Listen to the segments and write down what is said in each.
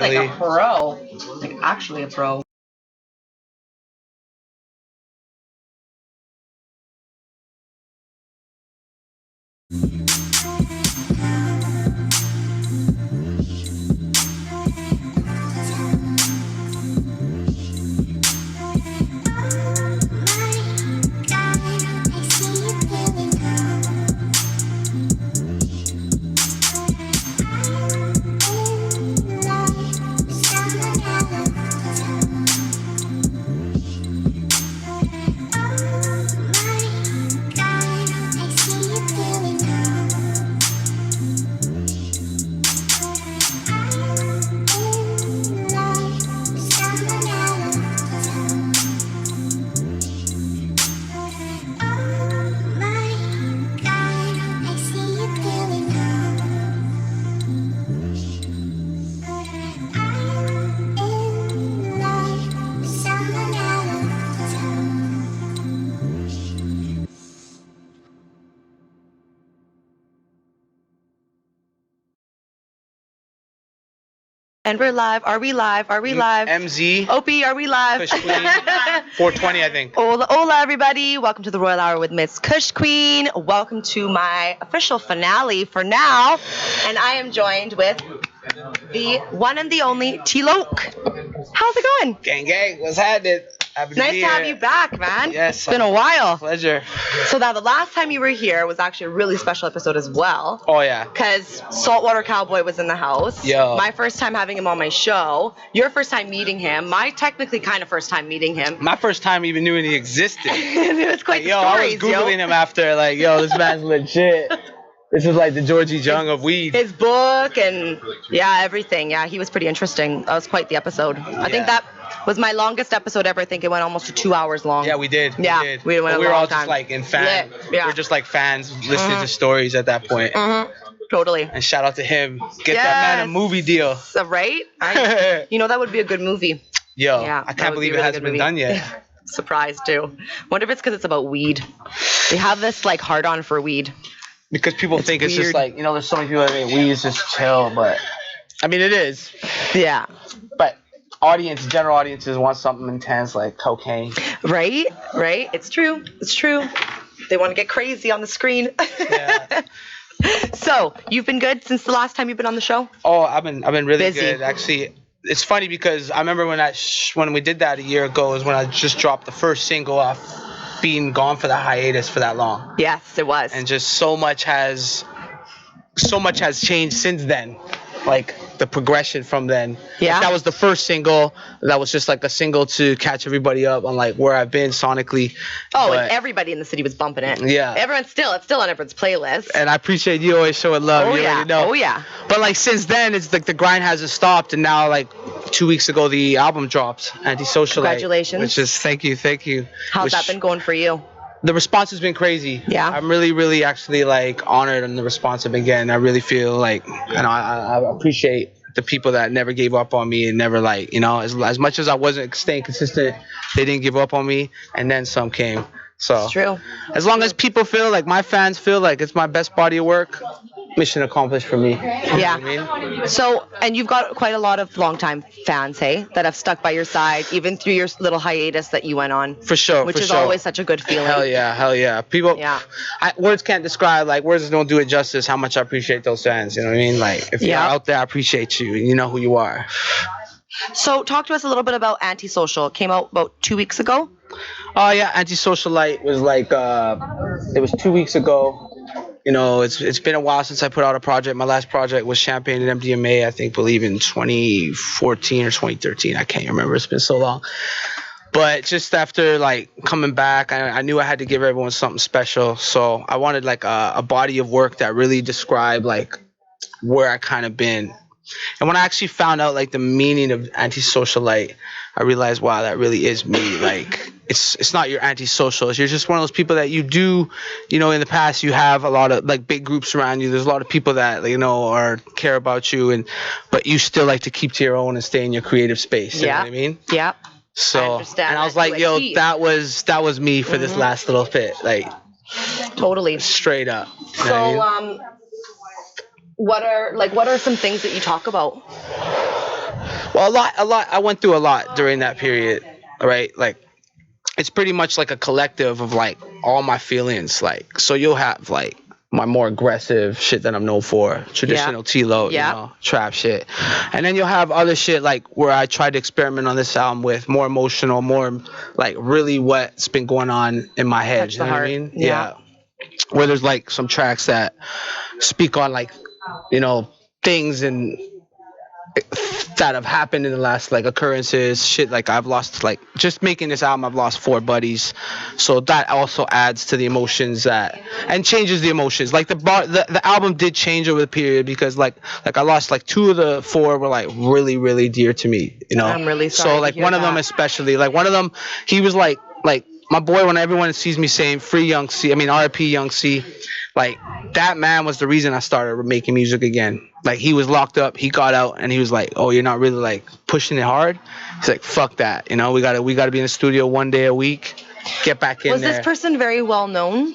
Like a pro. Like actually a pro. And we're live. Are we live? Are we live? MZ. Opie, are we live? Kush Queen. 420, I think. Hola, everybody. Welcome to the Royal Hour with Miss Kush Queen. Welcome to my official finale for now. And I am joined with the one and the only Tee Loc. How's it going? Gang, gang. What's happening? Nice to have you back, man. Yes. It's been a while. Pleasure. So now the last time you were here was actually a really special episode as well. Oh, yeah. Because Saltwater Cowboy was in the house. Yo. My first time having him on my show. Your first time meeting him. My technically kind of first time meeting him. My first time even knew he existed. It was quite the I was stories, Googling him after, like, yo, this man's legit. This is like the Georgie Jung of weed. His book and, yeah, everything. Yeah, he was pretty interesting. That was quite the episode. I think that was my longest episode ever. I think it went almost to 2 hours long. Yeah, we did. Yeah, we went a we were long all time. just like in fan. Yeah. We were just like fans listening to stories at that point. Totally. And shout out to him. Get that man a movie deal. So, right? You know, that would be a good movie. Yo, Yeah, I can't believe it hasn't been done yet. Surprised too. Wonder if it's because it's about weed. They have this like hard on for weed. Because people think it's weird. just like, there's so many people that think weed is just chill, but I mean it is. Yeah. But general audiences want something intense like cocaine. Right? It's true. They want to get crazy on the screen. Yeah. So, you've been good since the last time you've been on the show? Oh, I've been really Busy. good. Actually, it's funny because I remember when we did that a year ago is when I just dropped the first single off being gone for the hiatus for that long. Yes, it was. And just so much has changed since then. Like the progression from then. Yeah. Like, that was the first single. That was just like a single to catch everybody up on like where I've been sonically. Oh, and everybody in the city was bumping it. Yeah. It's still on everyone's playlist. And I appreciate you always showing love. Oh, you yeah. already know. Oh, yeah. But like since then, it's like the grind hasn't stopped, and now like 2 weeks ago the album dropped, Antisocialite. Congratulations. Which is thank you. How's that been going for you? The response has been crazy. Yeah. I'm really actually like honored on the response I've been getting. I really feel like, I appreciate the people that never gave up on me and never like, as much as I wasn't staying consistent, they didn't give up on me, and then some came. So It's true. As long as people feel like my fans feel like it's my best body of work, mission accomplished for me. Yeah. You know what I mean? So, and you've got quite a lot of longtime fans, hey, that have stuck by your side, even through your little hiatus that you went on. For sure. Which is always such a good feeling. Hell yeah. People, Yeah. Words can't describe, like, words don't do it justice how much I appreciate those fans. You know what I mean? Like, if you're out there, I appreciate you, and you know who you are. So, talk to us a little bit about Antisocial. It came out about 2 weeks ago. Oh yeah, Antisocialite was like it was 2 weeks ago. It's been a while since I put out a project. My last project was Champagne and MDMA, I believe in 2014 or 2013. I can't remember. It's been so long. But just after like coming back, I knew I had to give everyone something special. So I wanted like a body of work that really described like where I kind of been. And when I actually found out like the meaning of Antisocialite, I realized, wow, that really is me. Like it's not your antisocial. You're just one of those people that you do, in the past you have a lot of like big groups around you. There's a lot of people that, are care about you, but you still like to keep to your own and stay in your creative space. You know what I mean? Yeah. So, I understand and I was that like, to a yo, T. that was me for this last little bit. Like Totally. straight up. You know So, what I mean? what are some things that you talk about? Well, a lot. I went through a lot during that period, right? Like, it's pretty much like a collective of like all my feelings. Like, so you'll have like my more aggressive shit that I'm known for, traditional T-Lo, trap shit, and then you'll have other shit like where I tried to experiment on this album with more emotional, more like really what's been going on in my head. Touch You the know what I heart. mean? Yeah. Where there's like some tracks that speak on like, things and that have happened in the last like occurrences, shit. Like, I've lost, like, just making this album, I've lost 4 buddies, so that also adds to the emotions that and changes the emotions. Like, the album did change over the period because like I lost like 2 of the 4 were like really really dear to me, I'm really sorry so to like hear one of them that. especially, like one of them, he was like my boy. When everyone sees me saying free Young C, I mean RP Young C, like, that man was the reason I started making music again. Like, he was locked up, he got out, and he was like, "Oh, you're not really like pushing it hard." He's like, "Fuck that, we gotta be in the studio 1 day a week, get back in Was there." this person very well known?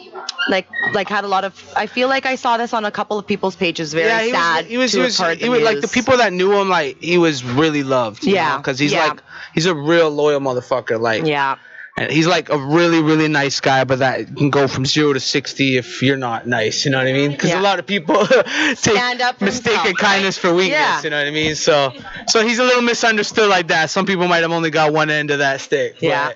Like had a lot of. I feel like I saw this on a couple of people's pages. Very sad to have heard the news. Like, the people that knew him, like, he was really loved. Yeah, because he's yeah. like, he's a real loyal motherfucker. Like, Yeah. and he's like a really, really nice guy, but that can go from 0 to 60 if you're not nice. You know what I mean? Because Yeah. a lot of people Stand up take for mistaken himself, kindness for weakness. Yeah. You know what I mean? So he's a little misunderstood like that. Some people might have only got one end of that stick. Yeah.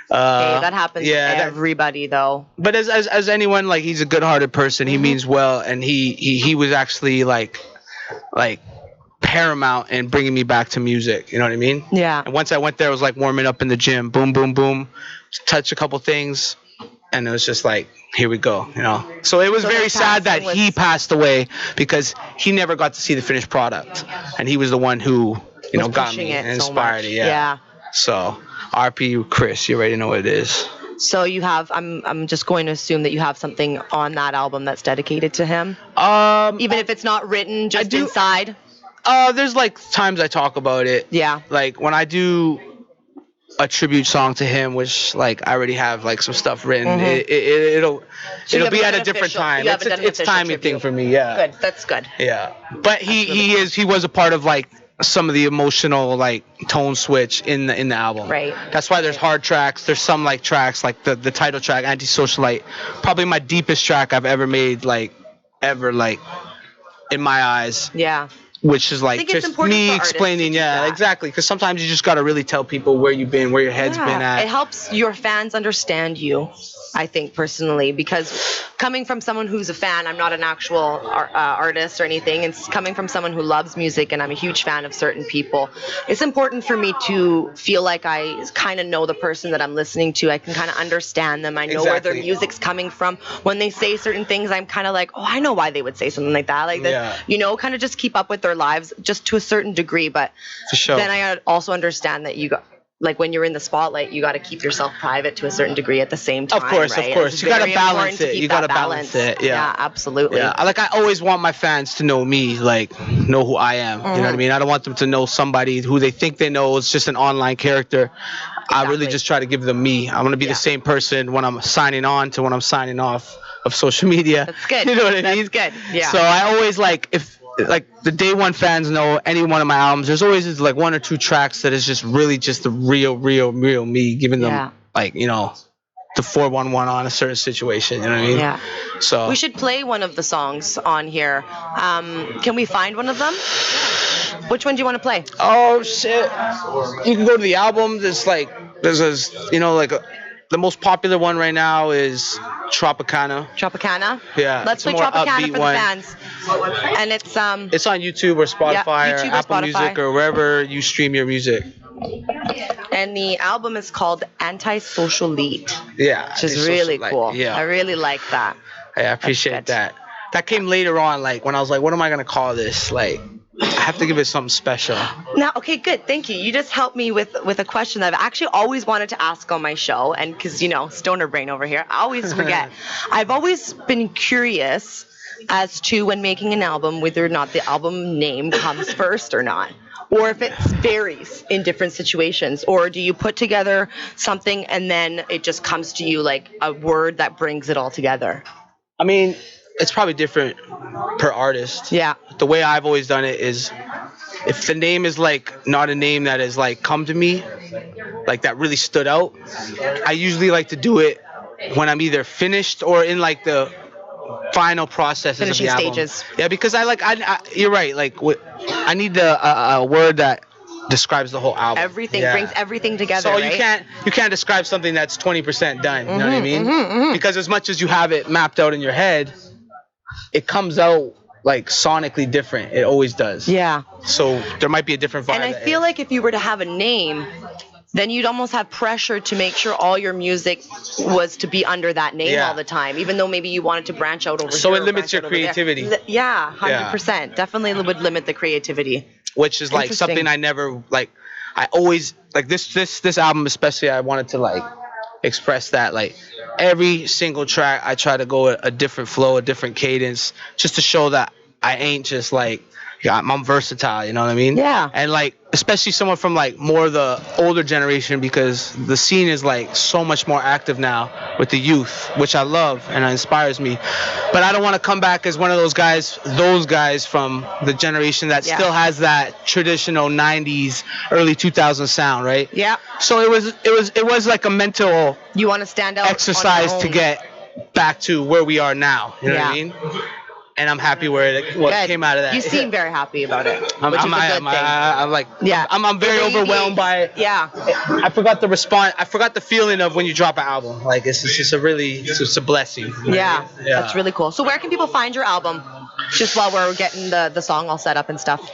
Hey, that happens to everybody, though. But as anyone, like, he's a good-hearted person. He means well, and he was actually like paramount in bringing me back to music. You know what I mean? Yeah. And once I went there, it was like warming up in the gym. Boom, boom, boom. Touch a couple things, and it was just like, here we go. So it was So very the sad that passing he was- passed away because he never got to see the finished product, and he was the one who Was got pushing me it and so inspired much. it. Yeah. So RP Chris, you already know what it is. So you have. I'm just going to assume that you have something on that album that's dedicated to him, even if it's not written, just do- inside. There's like times I talk about it. Yeah. Like when I do a tribute song to him, which like I already have like some stuff written. It'll So you be at haven't a done different official- time. you haven't done an It's official timing tribute. thing for me. Yeah. Good. That's good. Yeah. But he was a part of like some of the emotional like tone switch in the album. Right. That's why there's hard tracks. There's some like tracks like the title track, Antisocialite, probably my deepest track I've ever made, like ever, like in my eyes. Yeah. Which is like think it's just important me for artists explaining, to do that. exactly. Because sometimes you just gotta really tell people where you've been, where your head's been at. It helps your fans understand you, I think, personally, because coming from someone who's a fan, I'm not an actual artist or anything, and coming from someone who loves music and I'm a huge fan of certain people, it's important for me to feel like I kind of know the person that I'm listening to. I can kind of understand them. I know where their Exactly. music's coming from. When they say certain things, I'm kind of like, oh, I know why they would say something like that. Like that, kind of just keep up with their lives just to a certain degree. But For sure. then I also understand that you got, like, when you're in the spotlight, you got to keep yourself private to a certain degree at the same time. Of course. right? You gotta very balance important to it. keep You that gotta balance it. Yeah, absolutely. Yeah, I always want my fans to know me, like know who I am. You know what I mean? I don't want them to know somebody who they think they know is just an online character. I really Exactly. just try to give them me. I'm gonna be the same person when I'm signing on to when I'm signing off of social media. That's good. You know what I mean? That's good. Yeah. So I always if the day one fans know any one of my albums, there's always like 1 or 2 tracks that is just really just the real me, giving them the 411 on a certain situation. You know what I mean? Yeah. So We should play one of the songs on here. Can we find one of them? Which one do you want to play? Oh shit! You can go to the album. There's the most popular one right now is Tropicana. Tropicana? Yeah, Let's it's a play more Tropicana upbeat for one. the fans. And it's It's on YouTube or Spotify YouTube or or Apple Spotify. Music or wherever you stream your music. and the album is called Antisocial Lead. Yeah, Which is really cool. Yeah, I really like that. I appreciate good. that. That came later on, like when I was like, what am I gonna call this? Like, I have to give it something special. Now, okay, good. Thank you. You just helped me with a question that I've actually always wanted to ask on my show. And because, stoner brain over here, I always forget. I've always been curious as to when making an album, whether or not the album name comes first or not. Or if it varies in different situations. Or do you put together something and then it just comes to you like a word that brings it all together? I mean, it's probably different per artist. Yeah. The way I've always done it is if the name is like not a name that is like come to me, like that really stood out, I usually like to do it when I'm either finished or in like the final processes Finishing of the album. stages. Yeah, because you're right. Like I need a word that describes the whole album. Everything Yeah. brings everything together. So right? you can't describe something that's 20% done. You know what I mean? Because as much as you have it mapped out in your head, it comes out like sonically different. It always does. Yeah. So there might be a different vibe. And I feel like if you were to have a name, then you'd almost have pressure to make sure all your music was to be under that name all the time, even though maybe you wanted to branch out over so here. it limits your creativity. Yeah, 100%. Definitely would limit the creativity. Which is like something I never like. I always like this album especially. I wanted to like express that like every single track I try to go a different flow, a different cadence, just to show that I ain't just like I'm versatile. You know what I mean? Yeah. And like especially someone from like more the older generation, because the scene is like so much more active now with the youth, which I love and it inspires me. But I don't want to come back as one of those guys from the generation that still has that traditional 90s, early 2000s sound, right? Yeah. So it was like a mental you want to stand out exercise to get back to where we are now. You know what I mean? And I'm happy where what came out of that. You seem very happy about it, which is a good thing. I'm like, I'm very overwhelmed by it. Yeah. I forgot the response. I forgot the feeling of when you drop an album. Like it's just it's a blessing. Yeah, that's really cool. So where can people find your album? Just while we're getting the song all set up and stuff.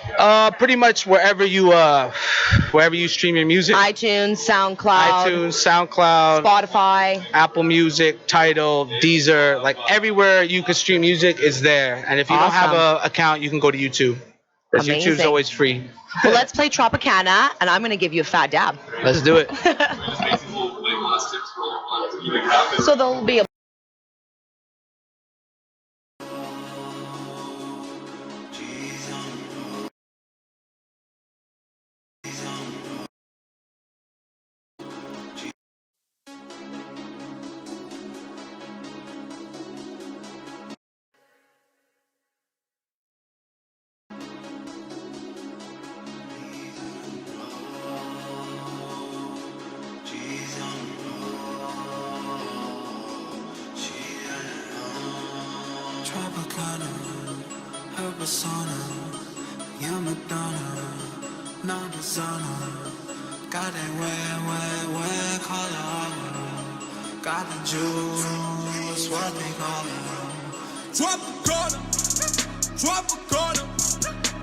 Pretty much wherever you stream your music. iTunes, SoundCloud, Spotify, Apple Music, Tidal, Deezer, like everywhere you can stream music is there. And if you don't have an account, you can go to YouTube. Because YouTube's always free. Well, let's play Tropicana, and I'm going to give you a fat dab. Let's do it. So there'll be a Tropicana, her persona, you're Madonna, not designer. Got that way, color. Got the juice, what they call it. Tropicana,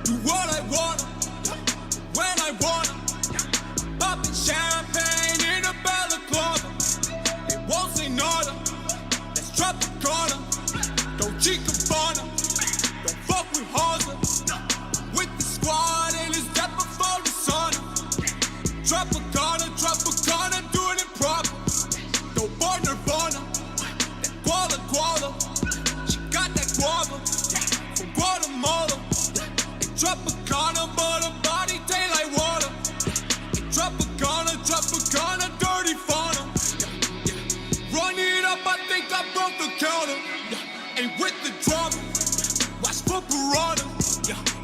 do what I wanna, when I wanna. Popping champagne in a balaclava, they won't say nada. That's Tropicana. Don't Chicabana, don't fuck with Hazard. With the squad and it's death before the sun. Tropicana, doing it proper. Don't burn Nirvana, that Guala. She got that guava from Guatemala. And Tropicana, but her body taste like water. And Tropicana, dirty fauna. Run it up, I think I broke the counter. And with the drama, watch for piranha.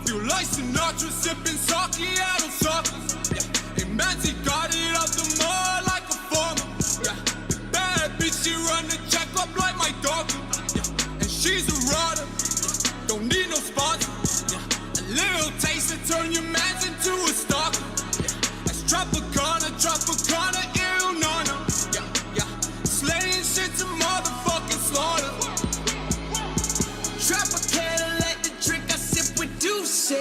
Feel like Sinatra sipping sake out of suckers. And Manzi got it out the mud like a farmer. The bad bitch, she run the check up like my daughter. And she's a rider, don't need no sponsor. A little taste to turn your mans into a stalker. That's Tropicana, ill nana. Slaying shit to motherfucking slaughter. Tropicana, let the drink I sip with Deuce.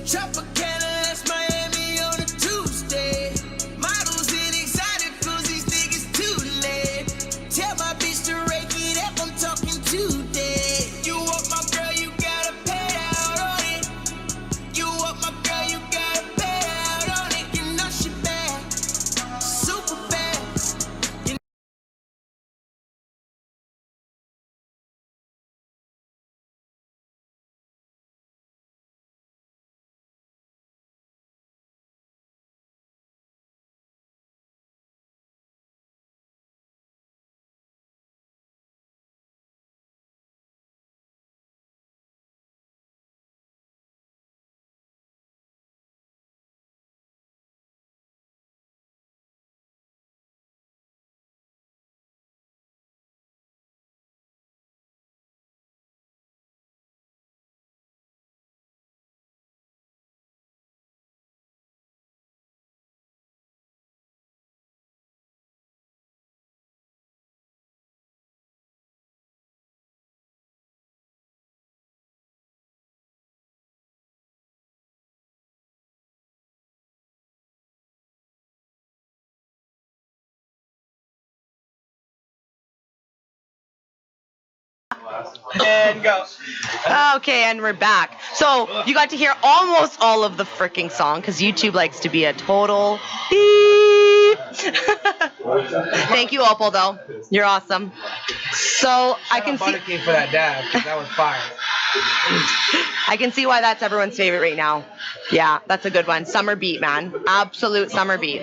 Tropicana, that's Miami on a Tuesday. Models in exotic cause these niggas too late. Tell my bitch to rake it up, I'm talking today. You want my girl, you gotta pay out on it. You want my girl, you gotta pay And go. Okay, and we're back. So you got to hear almost all of the freaking song because YouTube likes to be a total beep. Thank you, Opal, though. You're awesome. So I can see. BudderKing for that dab, 'cause that was fire. I can see why that's everyone's favorite right now. Yeah, that's a good one. Summer beat, man. Absolute summer beat.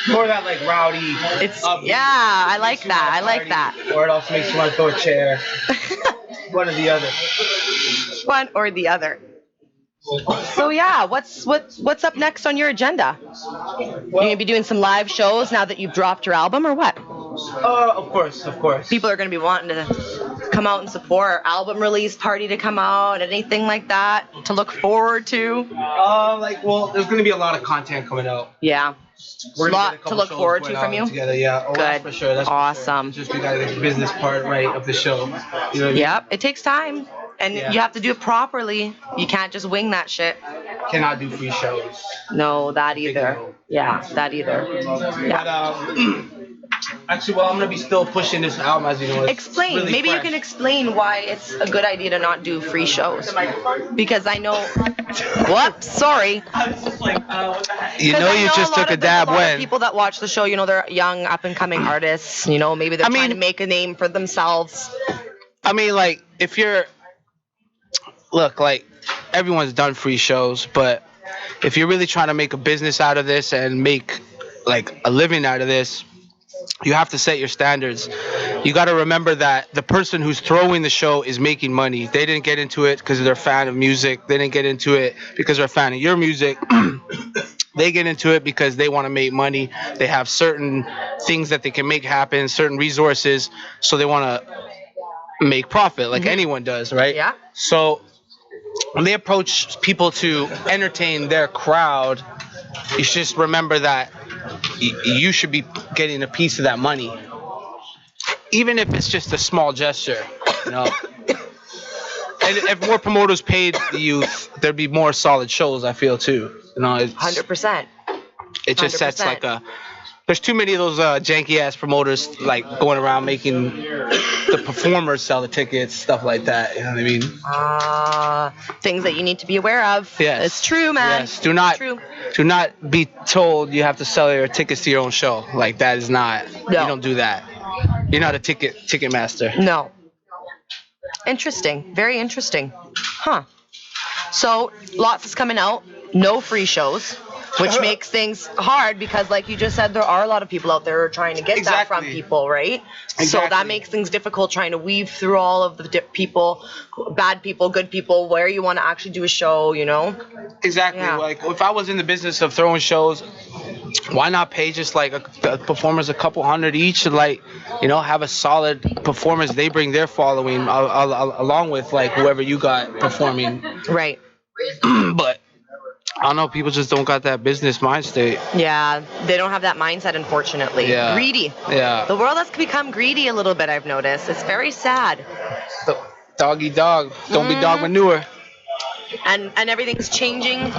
More that like rowdy. It's upbeat, yeah, I like makes you that. I wanna like party, that. Or it also makes you want to throw a chair. One or the other. One or the other. So yeah, what's up next on your agenda? You gonna be doing some live shows now that you've dropped your album, or what? Of course. People are gonna be wanting to come out and support album release party to come out, anything like that to look forward to. There's gonna be a lot of content coming out. Yeah. We're gonna get a Lot to couple look shows forward going to from on you. Together, yeah. Oh, Good. That's for sure. That's Awesome. For sure. Just we gotta get the business part right of the show. You know what I mean? Yep, it takes time, and Yeah. you have to do it properly. You can't just wing that shit. Cannot do free shows. No, that either. no. Yeah, that either. Yeah. But actually, I'm gonna be still pushing this album as you know. It's Explain. really Maybe fresh. you can explain why it's a good idea to not do free shows. Because I know. Whoops, sorry. You know, you just took a dab A lot of when. people that watch the show, they're young, up and coming artists. Maybe they're trying to make a name for themselves. I mean, like, if you're. Look, like, everyone's done free shows, but if you're really trying to make a business out of this and make, like, a living out of this, you have to set your standards. You got to remember that the person who's throwing the show is making money. They didn't get into it because they're a fan of music. They didn't get into it because they're a fan of your music. They get into it because they want to make money. They have certain things that they can make happen, certain resources, so they want to make profit like anyone does, right? Yeah. So when they approach people to entertain their crowd, you should just remember that you should be getting a piece of that money, even if it's just a small gesture, And if more promoters paid the youth, there'd be more solid shows. I feel too. 100%. It just sets 100%. like a. There's too many of those janky ass promoters like going around making the performers sell the tickets, stuff like that. You know what I mean? Things that you need to be aware of. Yes. It's true, man. Yes. Do not be told you have to sell your tickets to your own show. Like that is not. No. You don't do that. You're not a ticket master. No. Interesting. Very interesting. Huh. So lots is coming out. No free shows. Which makes things hard because, like you just said, there are a lot of people out there who are trying to get that from Exactly. people, right? So Exactly. that makes things difficult trying to weave through all of the people, bad people, good people, where you want to actually do a show, Exactly. Yeah. Like if I was in the business of throwing shows, why not pay just like the performers a couple hundred each and have a solid performance? They bring their following along with like whoever you got performing. Right. But I don't know. People just don't got that business mind state. Yeah, they don't have that mindset, unfortunately. Yeah. Greedy. Yeah. The world has become greedy a little bit, I've noticed. It's very sad. Doggy dog. Don't be dog manure. And everything's changing.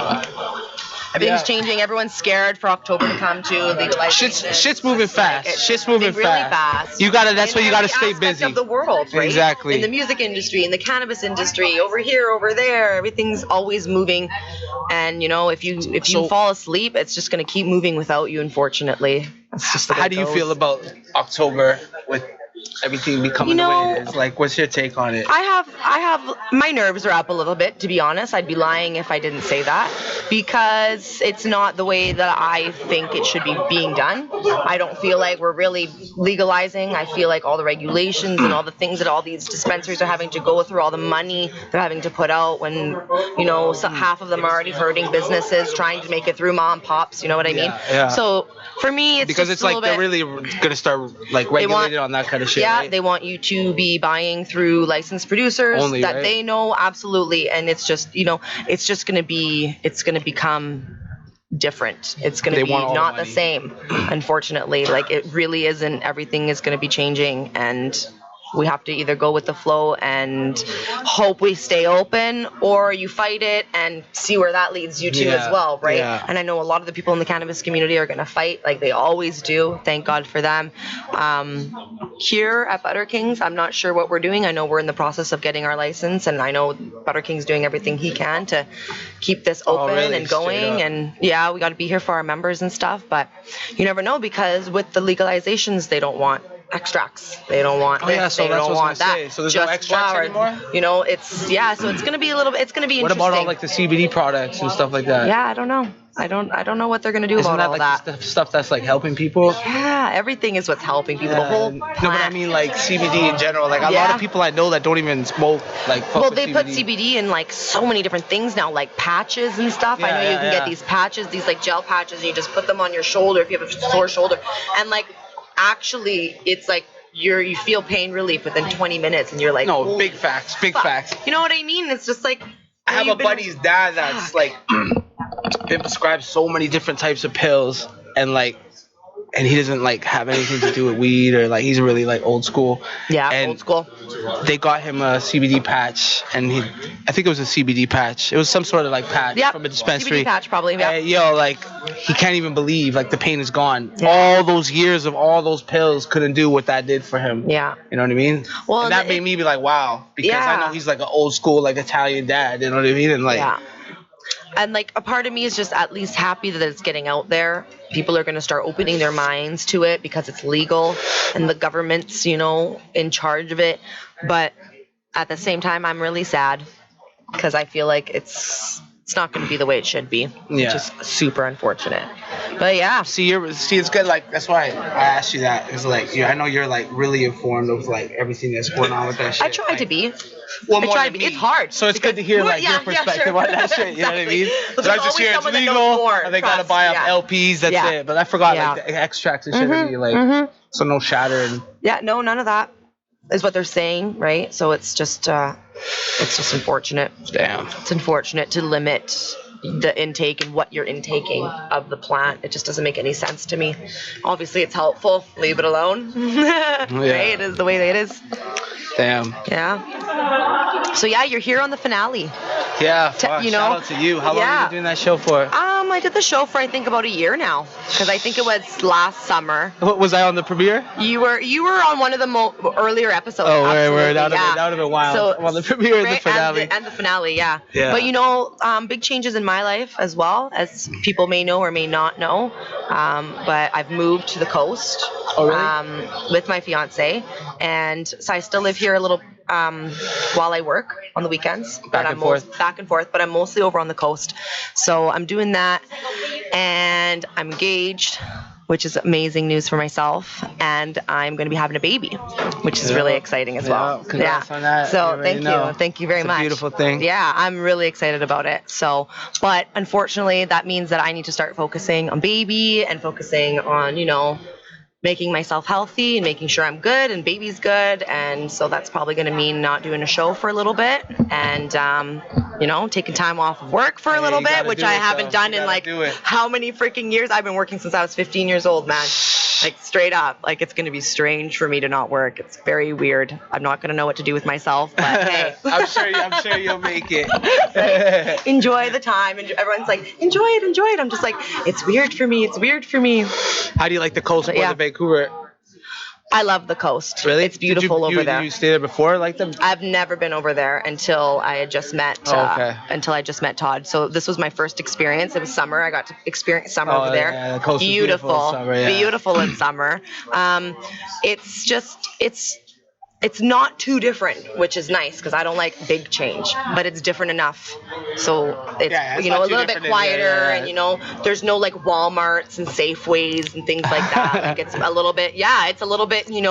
Everything's changing. Everyone's scared for October to come to legalization. Shit's moving fast. Shit's moving really fast. You gotta. That's why you gotta In stay every aspect busy. of the world, right? Exactly. In the music industry, in the cannabis industry, over here, over there, everything's always moving. And if you fall asleep, it's just gonna keep moving without you. Unfortunately, that's just the way How it do you goes. feel about October with everything becoming the way it is? Like, what's your take on it? I have my nerves are up a little bit, to be honest. I'd be lying if I didn't say that, because it's not the way that I think it should be being done. I don't feel like we're really legalizing. I feel like all the regulations and all the things that all these dispensaries are having to go through, all the money they're having to put out when, half of them are already hurting businesses trying to make it through mom and pops, you know what I mean? Yeah. So for me, it's Because just it's a like little they're bit, really gonna start like regulated on that kind of shit. yeah, right? they want you to be buying through licensed producers Only, that right? they know, absolutely, and it's just it's just gonna become different. It's gonna They be want all the not the money. same, unfortunately. Like it really isn't. Everything is gonna be changing, and we have to either go with the flow and hope we stay open, or you fight it and see where that leads you to as well, right? Yeah. And I know a lot of the people in the cannabis community are going to fight like they always do. Thank God for them. Here at BudderKing's, I'm not sure what we're doing. I know we're in the process of getting our license, and I know BudderKing's doing everything he can to keep this open really? and going. And yeah, we got to be here for our members and stuff, but you never know, because with the legalizations, they don't want extracts. They don't want this. Yeah, so they that's don't what I want was gonna that. say. So there's Just no extracts flower. anymore? You know, it's so it's gonna be a little bit. It's gonna be What interesting. about all like the CBD products and stuff like that? Yeah, I don't know. I don't know what they're gonna do Isn't about that all like that. the stuff that's like helping people? Yeah, everything is what's helping people. The whole No, plant. but I mean like CBD in general. Like a lot Yeah. of people I know that don't even smoke like fuck Well, with they put CBD. CBD in like so many different things now, like patches and stuff. I Yeah, know you yeah, can yeah. get these patches, these like gel patches, and you just put them on your shoulder if you have a sore shoulder. And like, actually, it's like you feel pain relief within 20 minutes, and you're like, No, holy big facts, big fuck. facts. You know what I mean? It's just like I have a you've been- buddy's dad that's like been prescribed so many different types of pills, and like, and he doesn't like have anything to do with weed, or like he's really like old school. Yeah, And old school. They got him a CBD patch, and I think it was a CBD patch. It was some sort of like patch Yep, from a dispensary. CBD patch probably. Yeah. And, like he can't even believe like the pain is gone. Yeah. All those years of all those pills couldn't do what that did for him. Yeah. You know what I mean? Well, and that and made me be like, wow, because I Yeah. know he's like an old school like Italian dad. You know what I mean? And like, Yeah. And like a part of me is just at least happy that it's getting out there. People are going to start opening their minds to it because it's legal and the government's, in charge of it. But at the same time, I'm really sad because I feel like it's not going to be the way it should be. Yeah. Which is super unfortunate. But yeah. See, it's good. Like that's why I asked you that. It's like, I know you're like really informed of like everything that's going on with that shit. I try to be. Well, I more try than to be. me. It's hard. So it's good to hear like your perspective sure. on that shit. You know what I mean? Exactly. So I just There's hear it's always someone that knows legal, more. and they gotta Trust. buy off Yeah. LPs. That's Yeah. it. But I forgot Yeah. like the extracts and shit would be like so no shatter and Yeah, no, none of that is what they're saying, right? So it's just unfortunate. damn. It's unfortunate to limit the intake and what you're intaking of the plant. It just doesn't make any sense to me. Obviously, it's helpful. Leave it alone. Right? It is the way it is. Damn. Yeah. So yeah, you're here on the finale. Yeah. Fuck, you know, shout out to you. How long yeah. have you been doing that show for? I did the show for I think about a year now, because I think it was last summer. What, was I on the premiere? You were on one of the earlier episodes. Oh, absolutely, that would yeah. have been wild. So, I'm on the premiere and the right, finale. and the finale, yeah. Yeah. But big changes in my life as well, as people may know or may not know. But I've moved to the coast. Oh, really? With my fiance, and so I still live here a little while I work on the weekends. Back and forth. Back and forth, but I'm mostly over on the coast. So I'm doing that, and I'm engaged, which is amazing news for myself, and I'm going to be having a baby, which is really exciting as well. Congrats on that. So thank you very It's much. a beautiful thing. Yeah, I'm really excited about it. So, but unfortunately, that means that I need to start focusing on baby and focusing on, making myself healthy and making sure I'm good and baby's good. And so that's probably going to mean not doing a show for a little bit and, taking time off of work for a little you bit, gotta which do I it, haven't though. done You in gotta do it. how many freaking years? I've been working since I was 15 years old, man. Like straight up, like it's going to be strange for me to not work. It's very weird. I'm not going to know what to do with myself, but hey. I'm sure you'll make it. Enjoy the time. And everyone's like, enjoy it. I'm just like, it's weird for me. How do you like the coast more than Vancouver? I love the coast. Really? It's beautiful over there. Did you stay there before, like them? I've never been over there until I had just met. Todd. So this was my first experience. It was summer. I got to experience summer over there. Yeah, the coast is beautiful in summer, yeah. Beautiful in summer. It's not too different, which is nice because I don't like big change, but it's different enough. So it's it's a not too little bit different, quieter, yeah. and there's no like Walmarts and Safeways and things like that. Like it's a little bit, a little bit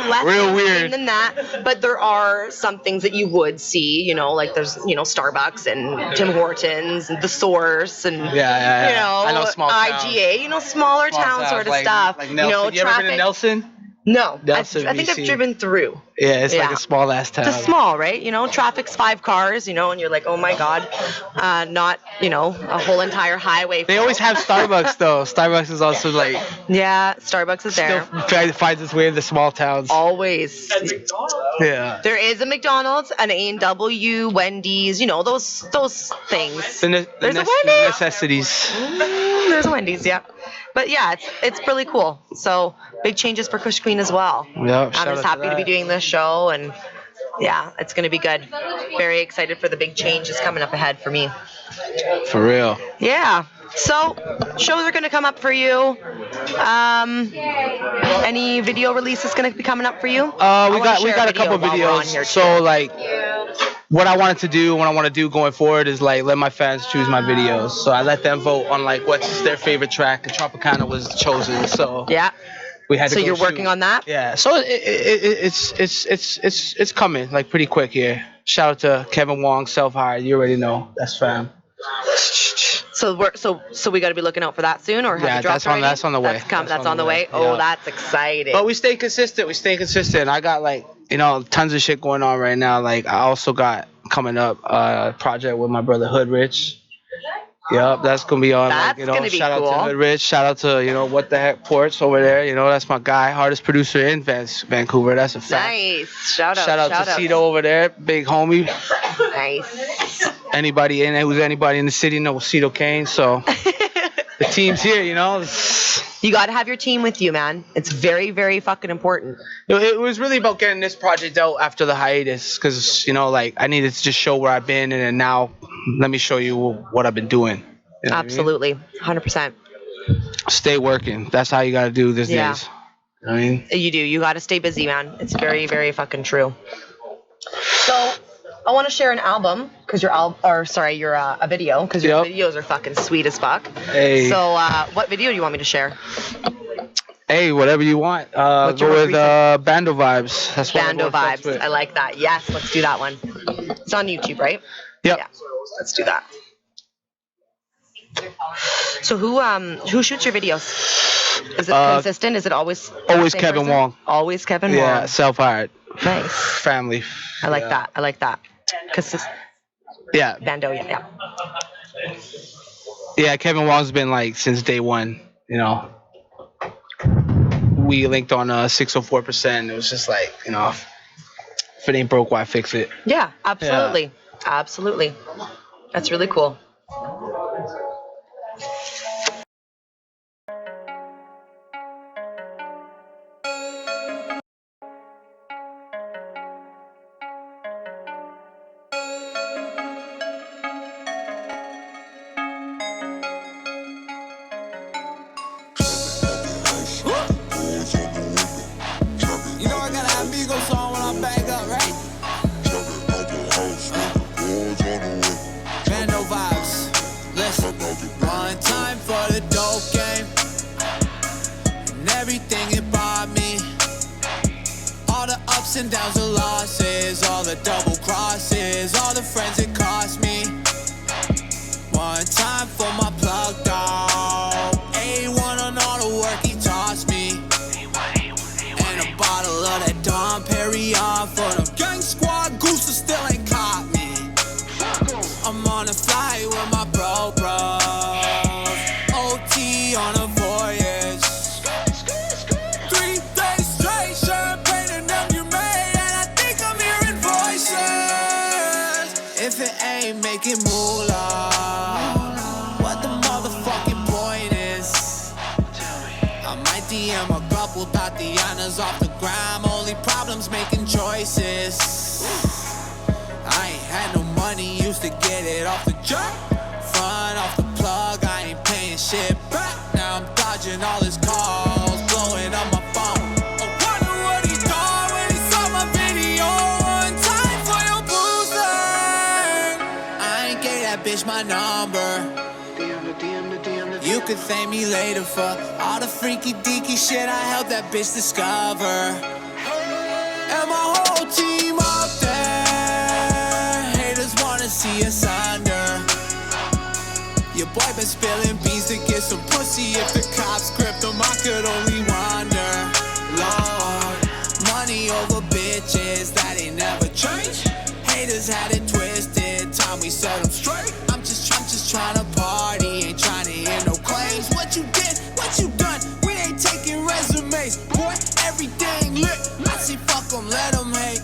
less Real weird than that. But there are some things that you would see, like there's Starbucks and Tim Hortons and the Source and I know small towns. IGA, smaller town towns, sort of like, stuff. like Nelson. You ever been to Nelson? No, I Nelson, think I've BC. driven through. Yeah, it's like Yeah. a small ass town. It's small, right? You know, traffic's 5 cars, you know, and you're like, oh my God, not, you know, a whole entire highway. They always have Starbucks though. Starbucks is also like Yeah, Starbucks is there. still finds its way in the small towns. Always. Yeah. There is a McDonald's, an A&W, Wendy's, you know, those things. The There's a Wendy's. necessities. There's a Wendy's, yeah. But yeah, it's really cool. So big changes for Kush Queen as well. Yeah, I'm just happy to be doing this show, and yeah, it's going to be good. Very excited for the big changes coming up ahead for me. For real. Yeah. So shows are going to come up for you. Any video releases going to be coming up for you? We got a couple videos. So like, what I want to do going forward is like let my fans choose my videos. So I let them vote on like what's their favorite track. And Tropicana was chosen. So yeah. We had to so go you're shoot. working on that? Yeah. So it's coming like pretty quick here. Shout out to Kevin Wong, Self-Hired. You already know. That's fam. So we got to be looking out for that soon, or have you dropped already? That's on the way. That's on the way. Oh, yeah. that's exciting. But we stay consistent. I got like, you know, tons of shit going on right now. Like I also got coming up a project with my brother Hood Rich. Yep, that's gonna be on. That's like, you know, gonna be shout cool. out to Hood Rich. Shout out to, you know, What the Heck Ports over there. You know, that's my guy, hardest producer in Vancouver. That's a fact. Nice. Shout out to Cito over there, big homie. Nice. Anybody in the city knows Cito Kane. So the team's here, you know. You got to have your team with you, man. It's very, very fucking important. It was really about getting this project out after the hiatus, because, you know, like I needed to just show where I've been, and then now let me show you what I've been doing. You know Absolutely, 100%. Stay working. That's how you got to do these days. You know what I mean? You do. You got to stay busy, man. It's very, very fucking true. So I want to share an album because your a video because your videos are fucking sweet as fuck. Hey. So what video do you want me to share? Hey, whatever you want. Go with Bando Vibes. That's what Bando Vibes. I like that. Yes, let's do that one. It's on YouTube, right? Yep. Yeah. Let's do that. So who shoots your videos? Is it consistent? Is it always Kevin Wong? Always Kevin Wong. Yeah, Self-Hired. Nice. Family. I like that. Yeah. Bando, yeah. Yeah, Kevin Wong's been like since day one, you know. We linked on 604%. It was just like, you know, if it ain't broke, why fix it? Yeah, absolutely. Yeah. Absolutely. That's really cool. You know I got an amigo song when I bag up, right? Bando vibes. Listen, one time for the dope game, and everything it bought me. All the ups and downs, the losses, all the double crosses, all the friends it cost me. One time for my plug dog, A1 on all the work he tossed me. And a bottle of that Dom Perignon for them gang squad gooses still ain't caught me. I'm on a flight with my bros, OT on a voyage. 3 days straight, champagne and them you made, and I think I'm hearing voices. If it ain't making moolah, what the motherfucking point is? I might DM a couple Tatianas off the gram, only problems making choices. I ain't had no money, used to get it off the jump. Front off the plug, I ain't paying shit back. Now I'm dodging all his calls, blowing up my phone. I wonder what he thought when he saw my video. One time for your boozing. I ain't gave that bitch my number. You could thank me later for all the freaky deaky shit I helped that bitch discover. And my whole team up there, haters wanna see us under. Your boy been spilling beans to get some pussy. If the cops gripped him, I could only wonder. Lord, niggas had it twisted. Time we set them straight. I'm just trying to party, ain't trying to hear no claims. What you did, what you done, we ain't taking resumes. Boy, everything lit, I say fuck them, let them hate.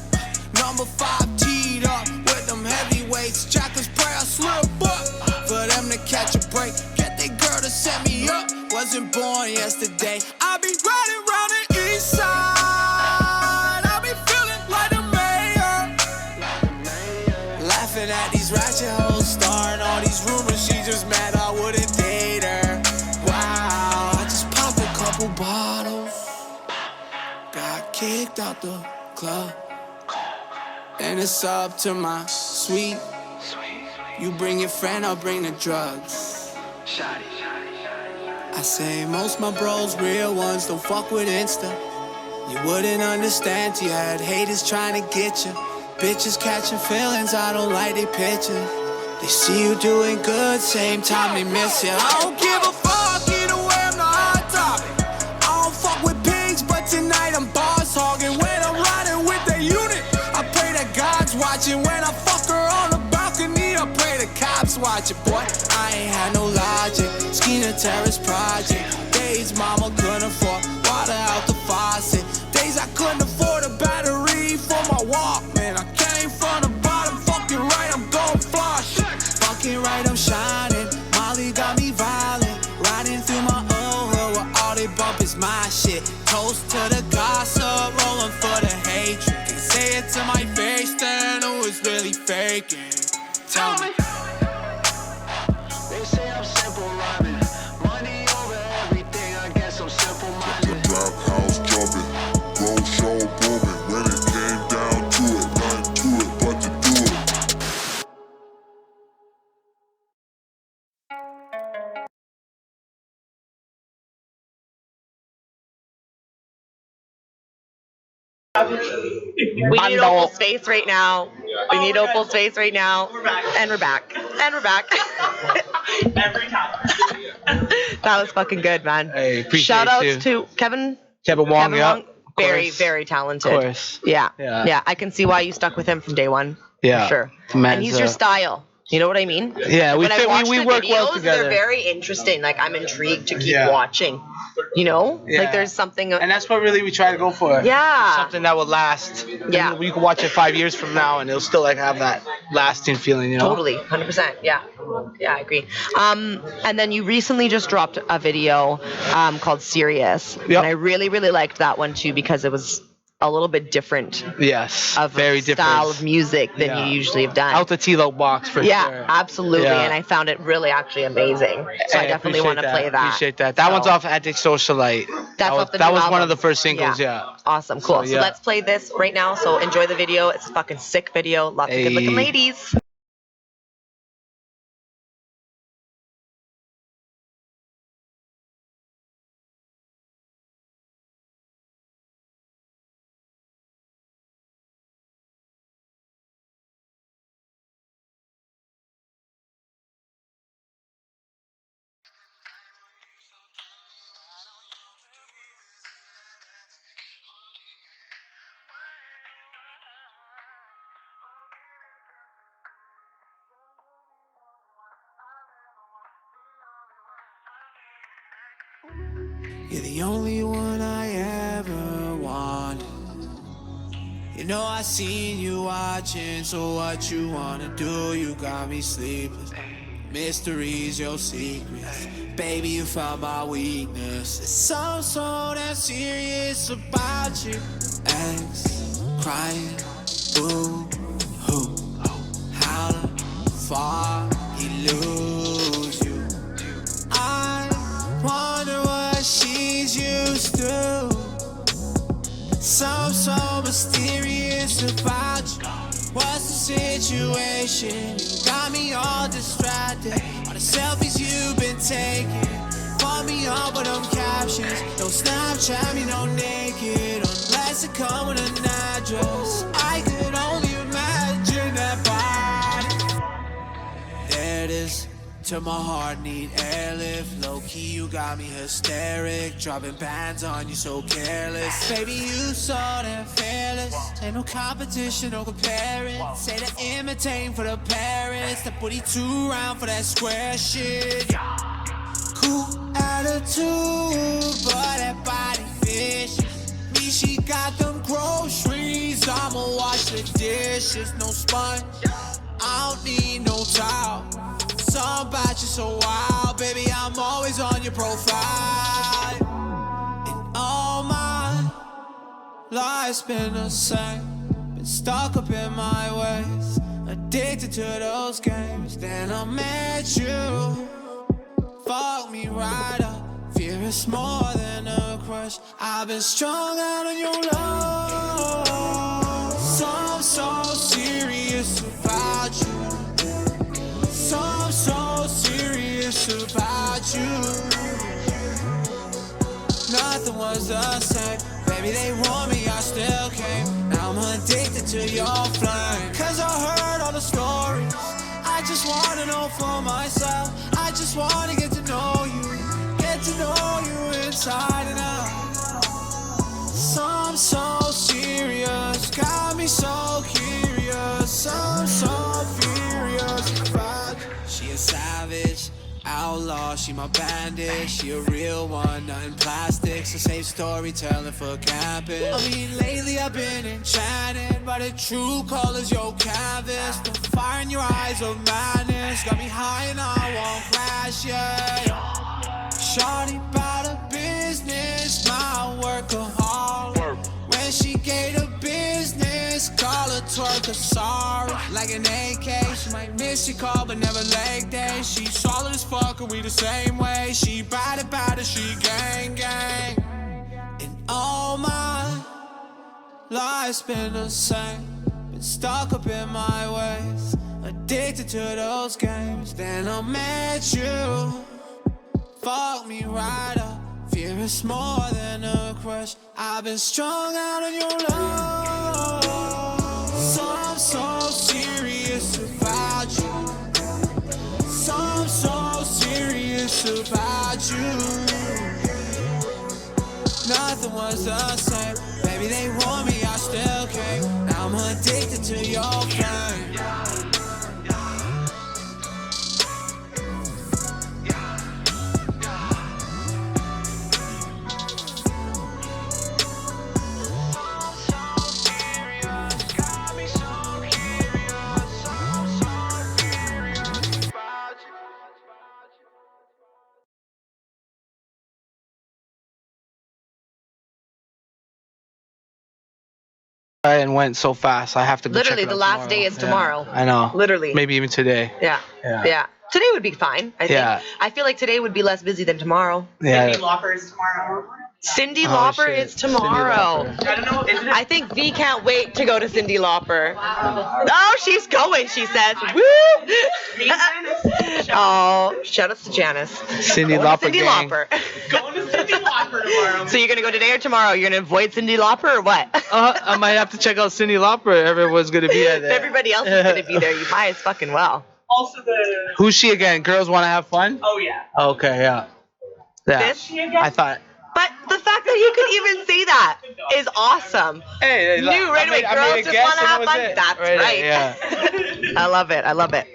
Number 5 teed up with them heavyweights. Jackers pray I slip up for them to catch a break. Get they girl to set me up. Wasn't born yesterday. I be riding round the east side. I be feeling like the mayor. Laughing at these ratchet hoes, starting all these rumors. She just mad I wouldn't date her. Wow, I just popped a couple bottles. Got kicked out the club. And it's up to my suite. You bring your friend, I'll bring the drugs. I say most my bros, real ones, don't fuck with Insta. You wouldn't understand till you had haters trying to get you. Bitches catching feelings, I don't like they pictures. They see you doing good, same time they miss you. I don't give a fuck, either way I'm the hot topic. I don't fuck with pigs, but tonight I'm boss hogging. When I'm riding with the unit, I pray that God's watching. When I fuck her on the balcony, I pray the cops watching. Boy, I ain't had no logic. Scheme a terrorist project. Days mama couldn't afford water out the faucet. Days I couldn't afford a battery for my Walkman. I came from the bottom, fucking right, I'm gon' flush. Fucking right, I'm shining. Molly got me violent. Riding through my own hood where all they bump is my shit. Toast to the gossip, rolling for the hatred. Can't say it to my face, then who is really faking? Tell me. They say I'm simple rhyming. Money over everything, I guess I'm simple minded. The trap house jumping, road show booming. When it came down to it, nothing to it but to do it. We need Opal's face right now. We need Opal's face right now. And we're back. And we're back. Every time. That was fucking good, man. Hey, appreciate Shout outs you. to Kevin Wong, yeah. Very, very talented. Of course. Yeah. Yeah. Yeah. I can see why you stuck with him from day one. Yeah. For sure. Man's, And he's your style. You know what I mean? Yeah, Like, we when I fit- watch we the work well videos, together. They're very interesting. Like, I'm intrigued to keep Yeah. watching. You know? Yeah. Like, there's something. And that's what really we try to go for. Yeah. Something that will last. Yeah. And you can watch it 5 years from now and it'll still like have that lasting feeling, you know? Totally, 100%. Yeah, yeah, I agree. And then you recently just dropped a video called "Serious," Yep. and I really, really liked that one too because it was a little bit different Yes. of very a style different. of music than Yeah. you usually have done. Out the Tee Lo box for yeah, sure. absolutely, Yeah. and I found it really actually amazing. So I Hey, definitely appreciate want to play that. Appreciate that. That So, one's off Anti-Socialite. That's was, off the that new was one album. of the first singles, yeah. Awesome, cool. So, So yeah. let's play this right now. So enjoy the video. It's a fucking sick video. Lots of good-looking Hey. ladies. You're the only one I ever wanted. You know I seen you watching, so what you wanna do? You got me sleepless. Mysteries, your secrets. Baby, you found my weakness. There's something so damn serious about you. Ex, crying, boo, hoo. How far he lose you? I wonder what she's used to. Something so mysterious about you. What's the situation? You got me all distracted. All the selfies you've been taking. Call me up with them captions. Don't Snapchat me no naked unless it come with an address. I could only imagine that body. There it is. till my heart need airlift. Low key, you got me hysteric. Dropping bands on you so careless. Baby, you so damn fearless. Ain't no competition, no comparing. Say the imitating for the parents. That booty 2 round for that square shit. Cool attitude, but that body vicious. Me, she got them groceries. I'ma wash the dishes, no sponge. I don't need no towel. Something about you so wild, baby. I'm always on your profile. And all my life's been the same. Been stuck up in my ways, addicted to those games. Then I met you, fuck me right up. Fear is more than a crush. I've been strung out on your love. So I'm so serious about you. So I'm so serious about you. Nothing was the same. Baby, they want me, I still came. Now I'm addicted to your flame. Cause I heard all the stories. I just wanna know for myself. I just wanna get to know you. Get to know you inside and out. So I'm so serious. Got me so curious. I'm so furious about you. She a savage, outlaw, she my bandit. She a real one, nothing plastic. So save storytelling for camping. I mean, lately I've been enchanted by the true colors, your canvas. The fire in your eyes of madness got me high and I won't crash, yeah. Shawty bout a business, my workaholic. When she gave the business, call her twerk, sorry. Like an AK, she might miss your call but never leg day. She solid as fuck and we the same way. She bad, she gang. And all my life's been the same. Been stuck up in my ways, addicted to those games. Then I met you, fuck me right up. Fear is more than a crush. I've been strung out on your love. So I'm so serious about you. So I'm so serious about you. Nothing was the same. Baby, they want me, I still came. Now I'm addicted to your flame. And went so fast. I have to go Literally, check it the out last day is Yeah, tomorrow. I know. Literally. Maybe even today. Yeah. Today would be fine, I think. Yeah. I feel like today would be less busy than tomorrow. Yeah. Cindy Lauper is tomorrow. Cindy Oh, Lauper shit. is tomorrow. Cindy Lauper. I don't know, isn't it? I think V can't wait to go to Cindy Lauper. Oh, she's going, she says. Woo! Oh, shout outs to Janice. Cindy Going to Lauper Cindy gang. Lauper. Going to Cindy Lauper tomorrow. So you're gonna go today or tomorrow? You're gonna avoid Cindy Lauper or what? I might have to check out Cindy Lauper. Everyone's gonna be at If there. everybody else is gonna be there, you might as fucking well. Also the... Who's she again? Girls want to have fun? Oh, yeah. Okay, yeah. Yeah. This? She again? I thought. But the fact that you could even say that is awesome. Hey, Knew right away, girls just want to have fun. That's right. Yeah. I love it. I love it.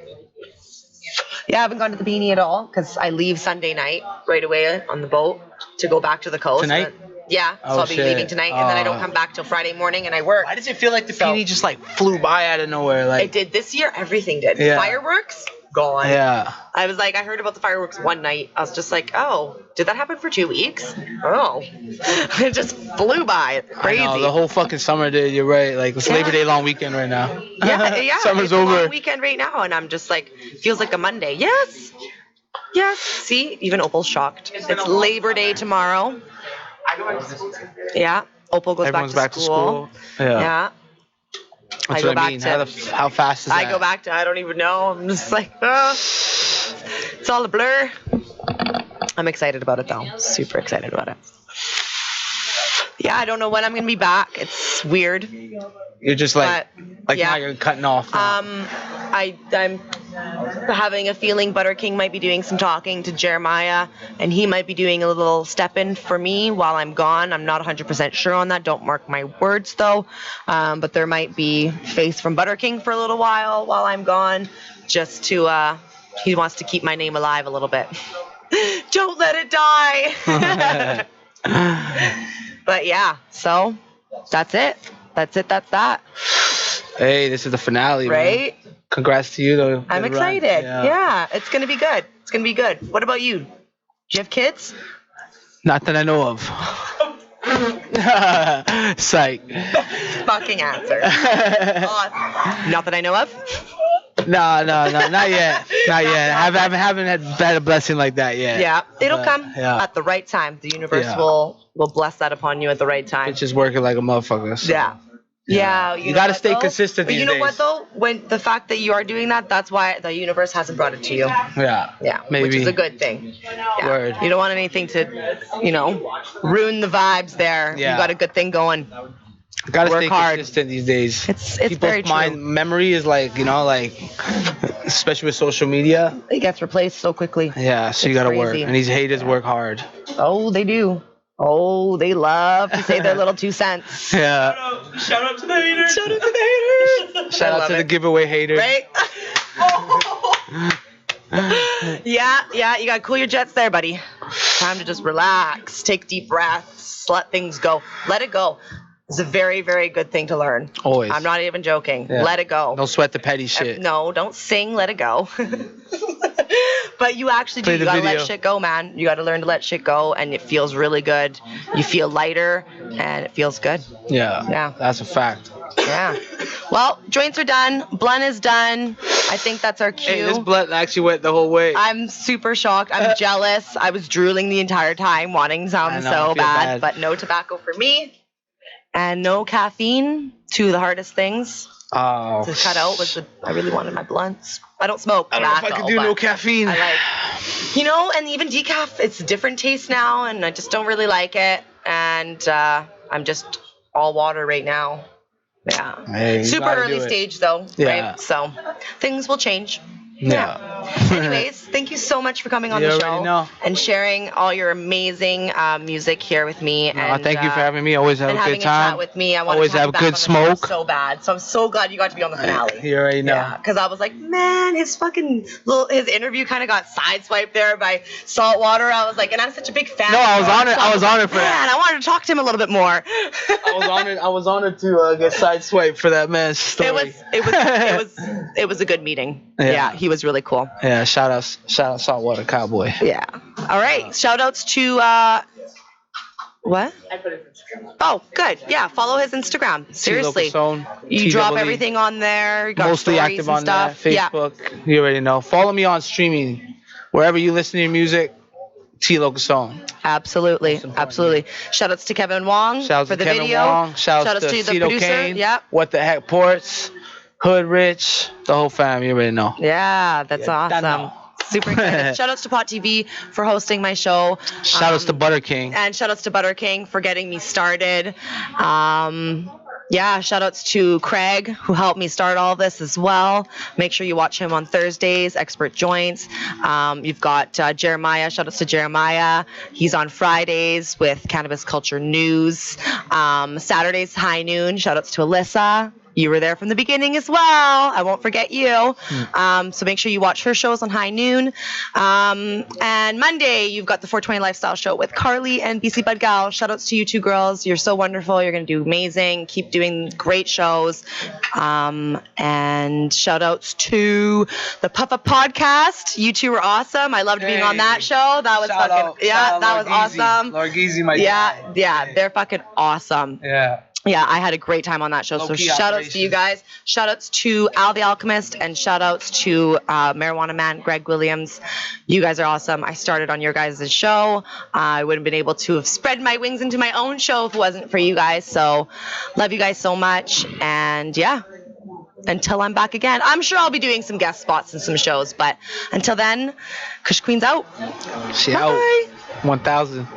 Yeah, I haven't gone to the Beanie at all because I leave Sunday night right away on the boat to go back to the coast. Tonight? Yeah, so Oh, I'll be shit. leaving tonight and then I don't come back till Friday morning and I work. Why does it feel like the So- Beanie just like flew by out of nowhere? Like. It did this year. Everything did. Yeah. Fireworks gone. Yeah. I was like, I heard about the fireworks one night. I was just like, oh, did that happen for 2 weeks? Oh, it just flew by. Crazy. I know, the whole fucking summer did. You're right. Like it's Labor Day long weekend right now. yeah. Summer's it's a long over. weekend right now, and I'm just like, feels like a Monday. Yes. See, even Opal's shocked. It's Labor Day tomorrow. I go back to school too. Yeah. Opal goes Everyone's back to school. Yeah. I That's go what I back mean. to. How fast is that? I go back to. I don't even know. I'm just like, it's all a blur. I'm excited about it though. Super excited about it. Yeah, I don't know when I'm gonna be back. It's weird. You're just like But, yeah. now you're cutting off. now. I'm having a feeling BudderKing might be doing some talking to Jeremiah, and he might be doing a little step in for me while I'm gone. I'm not 100% sure on that. Don't mark my words though. But there might be face from BudderKing for a little while I'm gone, just to he wants to keep my name alive a little bit. Don't let it die. But yeah, so that's it. That's that. Hey, this is the finale, Right? man. Congrats to you, though. I'm Good run. excited. Yeah, it's gonna be good. It's gonna be good. What about you? Do you have kids? Not that I know of. Psych. Fucking answer. Not that I know of. No, not yet. Not yet. I haven't had a blessing like that yet. Yeah, it'll But, come yeah. at the right time. The universe Yeah. will bless that upon you at the right time. It's just working like a motherfucker. So. Yeah. Yeah, You know gotta what, stay though? consistent But these you know days. what though? When the fact that you are doing that, that's why the universe hasn't brought it to you. Yeah. Yeah, Maybe. which is a good thing. Yeah. Word. You don't want anything to, ruin the vibes there. Yeah. You got a good thing going. Gotta Work stay hard. consistent these days. It's People's very true. memory is like, especially with social media. It gets replaced so quickly. Yeah, so you It's gotta work. crazy. And these haters work hard. Oh, they do. Oh, they love to say their little 2 cents. Yeah. Shout out to the haters. Shout out to the haters. Shout out to the giveaway haters. Right? Yeah, you gotta cool your jets there, buddy. Time to just relax, take deep breaths, let things go. Let it go. It's a very, very good thing to learn. Always. I'm not even joking. Yeah. Let it go. Don't sweat the petty shit. No, don't sing, let it go. But you actually do. Play You the gotta video. let shit go, man. You gotta learn to let shit go, and it feels really good. You feel lighter, and it feels good. Yeah. Yeah. That's a fact. Yeah. Well, joints are done. Blunt is done. I think that's our cue. Hey, this blunt actually went the whole way. I'm super shocked. I'm jealous. I was drooling the entire time, wanting some I know, I so feel bad, bad. but no tobacco for me, and no caffeine. Two of the hardest things Oh. to cut out was I really wanted my blunts. I don't smoke I don't know if tobacco. I could do but no caffeine. I like, and even decaf, it's a different taste now, and I just don't really like it. And I'm just all water right now. Yeah. Hey, you Super gotta early do it. stage though, Yeah. right? So things will change. Yeah. Anyways, thank you so much for coming on You the already show know. and sharing all your amazing music here with me. And Thank you for having me. Always have and a having good time. a chat with me. I want Always to have back good on the show smoke. so bad. So I'm so glad you got to be on the finale. You already know. Yeah, because I was like, man, his interview kind of got sideswiped there by Saltwater. I was like, and I'm such a big fan. No, I was of him, honored- so I was honored for man, that. I wanted to talk to him a little bit more. I was honored to get sideswiped for that man's story. It was a good meeting. Yeah. Yeah, he was really cool. Yeah, shout out Saltwater Cowboy. Yeah. All right. Shout outs to what? I put it in Instagram. Oh, good. Yeah, follow his Instagram. Seriously. Tee Locasone, You drop TEE. everything on there. You got Mostly stories active and on that. stuff. Yeah. Facebook. You already know. Follow me on streaming. Wherever you listen to your music, Tee Locasone. Absolutely. Absolutely. Shout outs to Kevin Wong Shout out for to the Kevin video. Wong. Shout out to the Tee producer. Locasone. Yep. What the Heck Ports. Hood Rich. The whole fam. You already know. Yeah, that's Yeah, done awesome. now. Super excited. Shout outs to Pot TV for hosting my show. Shout outs to BudderKing. And shout outs to BudderKing for getting me started. Yeah, shout outs to Craig who helped me start all this as well. Make sure you watch him on Thursdays, Expert Joints. You've got Jeremiah. Shout outs to Jeremiah. He's on Fridays with Cannabis Culture News. Saturdays, high noon. Shout outs to Alyssa. You were there from the beginning as well. I won't forget you. So make sure you watch her shows on high noon. And Monday, you've got the 420 Lifestyle Show with Carly and BC Bud Gal. Shout outs to you two girls. You're so wonderful. You're going to do amazing. Keep doing great shows. And shout outs to the Puff Up Podcast. You two were awesome. I loved being on that show. That was Shout fucking, out- yeah, shout out that was Lord Geezy. awesome. Lord Geezy, my Yeah, yeah, they're fucking awesome. Yeah. Yeah, I had a great time on that show. So Low-key shout outs to you guys. Shout outs to Al the Alchemist and shout outs to Marijuana Man, Greg Williams. You guys are awesome. I started on your guys' show. I wouldn't have been able to have spread my wings into my own show if it wasn't for you guys. So love you guys so much. And yeah, until I'm back again. I'm sure I'll be doing some guest spots and some shows. But until then, Kush Queen's out. She Bye. out. 1,000.